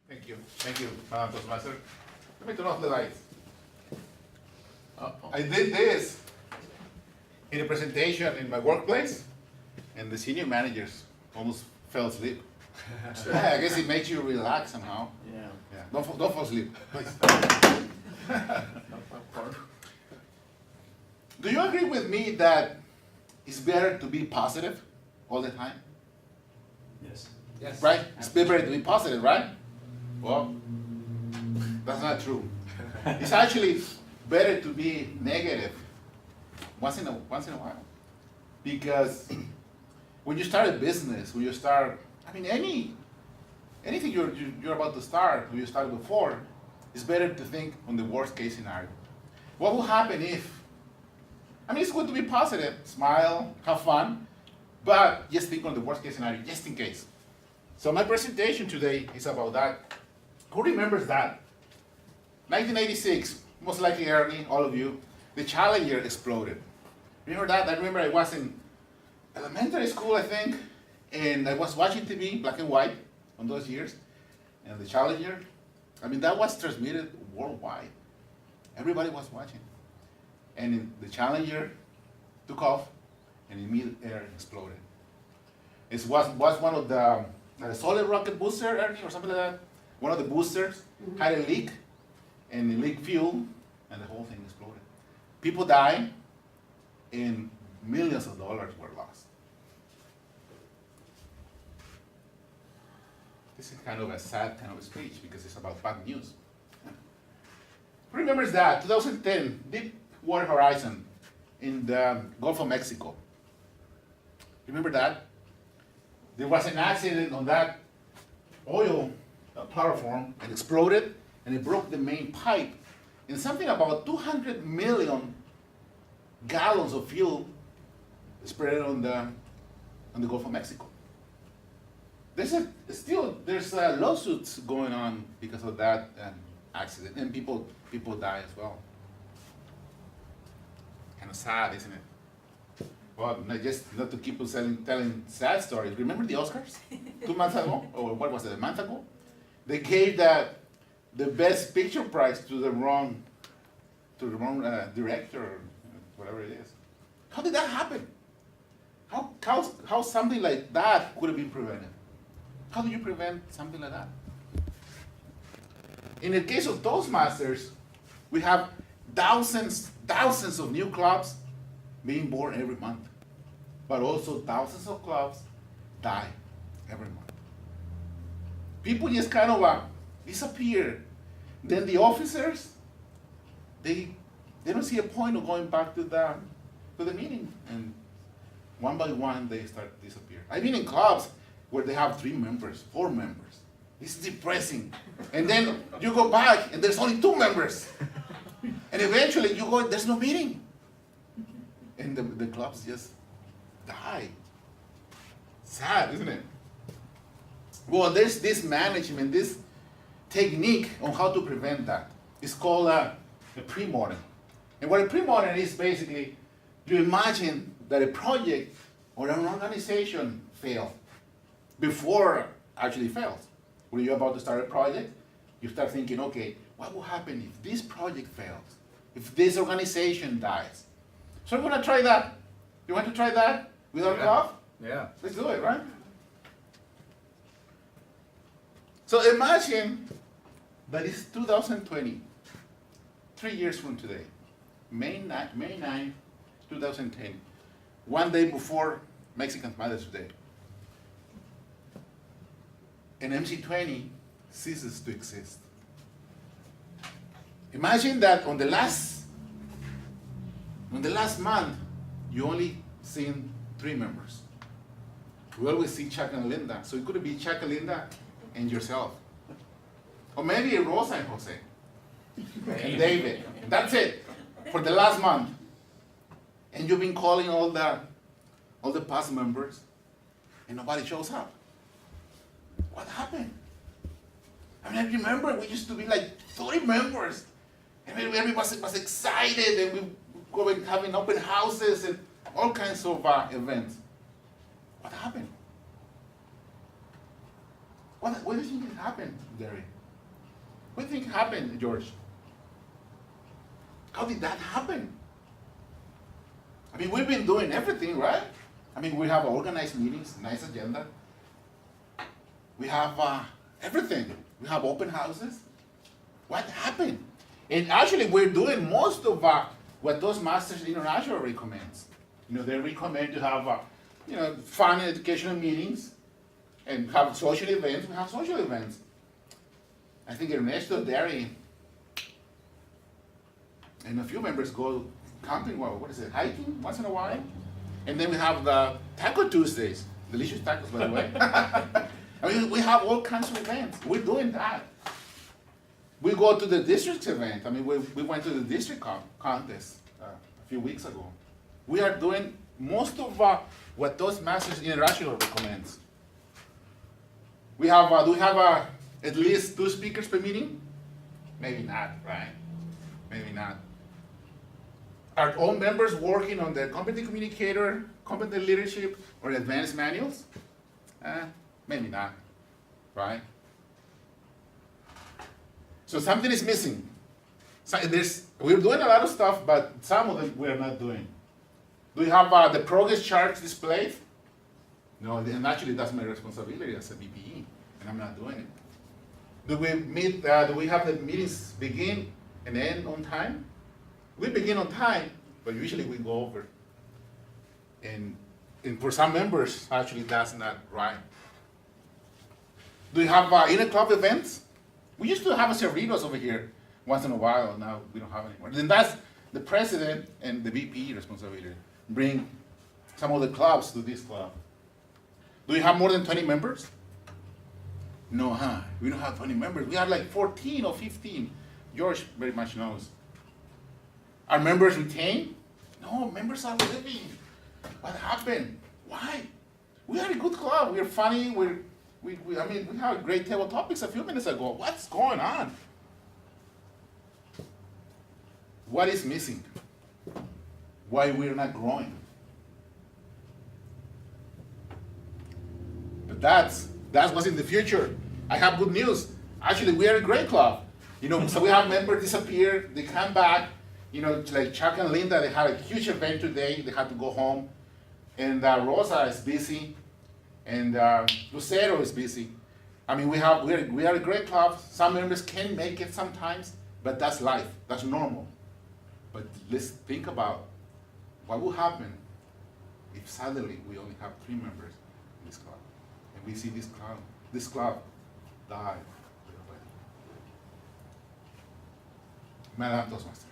Thank you, Madam Toastmaster. Let me turn off the lights. I did this in a presentation in my workplace, and the senior managers almost fell asleep. Yeah, I guess it makes you relax somehow. Yeah. Yeah, don't fall asleep, please. No popcorn. Do you agree with me that it's better to be positive all the time? Yes. Yes. Right? It's better to be positive, right? Well, that's not true. It's actually better to be negative once in a while. Because when you start a business, when you start, anything you're about to start, or you started before, it's better to think on the worst case scenario. What will happen if, it's good to be positive, smile, have fun, but just think on the worst case scenario, just in case. So my presentation today is about that. Who remembers that? 1986, most likely Ernie, all of you, the Challenger exploded. Remember that? I remember I was in elementary school, I think, and I was watching TV, black and white, on those years, and the Challenger, that was transmitted worldwide. Everybody was watching. And the Challenger took off, and in mid-air exploded. It was one of the solid rocket booster, Ernie, or something like that. One of the boosters had a leak, and it leaked fuel, and the whole thing exploded. People died, and millions of dollars were lost. This is kind of a sad kind of speech because it's about bad news. Who remembers that? 2010, Deepwater Horizon in the Gulf of Mexico. Remember that? There was an accident on that oil platform and exploded, and it broke the main pipe. And something about 200 million gallons of fuel spread on the Gulf of Mexico. There's lawsuits going on because of that accident, and people die as well. Kind of sad, isn't it? Well, not to keep on telling sad stories. Remember the Oscars 2 months ago, or what was it, a month ago? They gave the best picture prize to the wrong director, or whatever it is. How did that happen? How something like that could have been prevented? How do you prevent something like that? In the case of Toastmasters, we have thousands of new clubs being born every month. But also thousands of clubs die every month. People just kind of disappear. Then the officers, they don't see a point of going back to the meeting. And one by one, they start to disappear. I've been in clubs where they have 3 members, 4 members. It's depressing. And then you go back, and there's only 2 members. And eventually you go, there's no meeting. And the clubs just die. Sad, isn't it? Well, there's this management, this technique on how to prevent that. It's called a pre-mortem. And what a pre-mortem is basically, you imagine that a project or an organization failed before it actually fails. When you're about to start a project, you start thinking, okay, what will happen if this project fails? If this organization dies? So we're gonna try that. You want to try that with our club? Yeah. Let's do it, right? So imagine that it's 2020, 3 years from today, May 9, 2010, one day before Mexican Mother's Day. And MC20 ceases to exist. Imagine that on the last month, you only seen 3 members. We always see Chuck and Linda, so it could be Chuck and Linda and yourself. Or maybe Rosa and Jose, and David. That's it, for the last month. And you've been calling all the past members, and nobody shows up. What happened? I remember we used to be like 30 members, and everybody was excited, and we were having open houses and all kinds of events. What happened? What do you think happened, Gary? What do you think happened, George? How did that happen? I mean, we've been doing everything, right? I mean, we have organized meetings, nice agenda. We have everything. We have open houses. What happened? And actually, we're doing most of what Toastmasters International recommends. You know, they recommend to have, fun and educational meetings and have social events. We have social events. I think Ernesto, Derry, and a few members go camping, what is it, hiking once in a while? And then we have the Taco Tuesdays, delicious tacos, by the way. I mean, we have all kinds of events. We're doing that. We go to the district's event. I mean, we went to the district contest a few weeks ago. We are doing most of what Toastmasters International recommends. We have, do we have at least 2 speakers per meeting? Maybe not, right? Maybe not. Are all members working on the competent communicator, competent leadership, or advanced manuals? Maybe not, right? So something is missing. So we're doing a lot of stuff, but some of them we're not doing. Do we have the progress charts displayed? No, and actually that's my responsibility as a BPE, and I'm not doing it. Do we meet? Do we have the meetings begin and end on time? We begin on time, but usually we go over. And for some members, actually that's not right. Do we have inter-club events? We used to have a Cerritos over here once in a while. Now we don't have anymore. Then that's the president and the VP responsibility. Bring some of the clubs to this club. Do we have more than 20 members? No, huh? We don't have 20 members. We have like 14 or 15. George very much knows. Are members retained? No, members are leaving. What happened? Why? We are a good club. We're funny. We had great table topics a few minutes ago. What's going on? What is missing? Why we're not growing? But that's what's in the future. I have good news. Actually, we are a great club. So we have members disappear, they come back. Like Chuck and Linda, they had a huge event today. They had to go home. And Rosa is busy. And Lucero is busy. I mean, we are a great club. Some members can make it sometimes, but that's life. That's normal. But let's think about what will happen if suddenly we only have 3 members in this club, and we see this club die. Madam Toastmaster.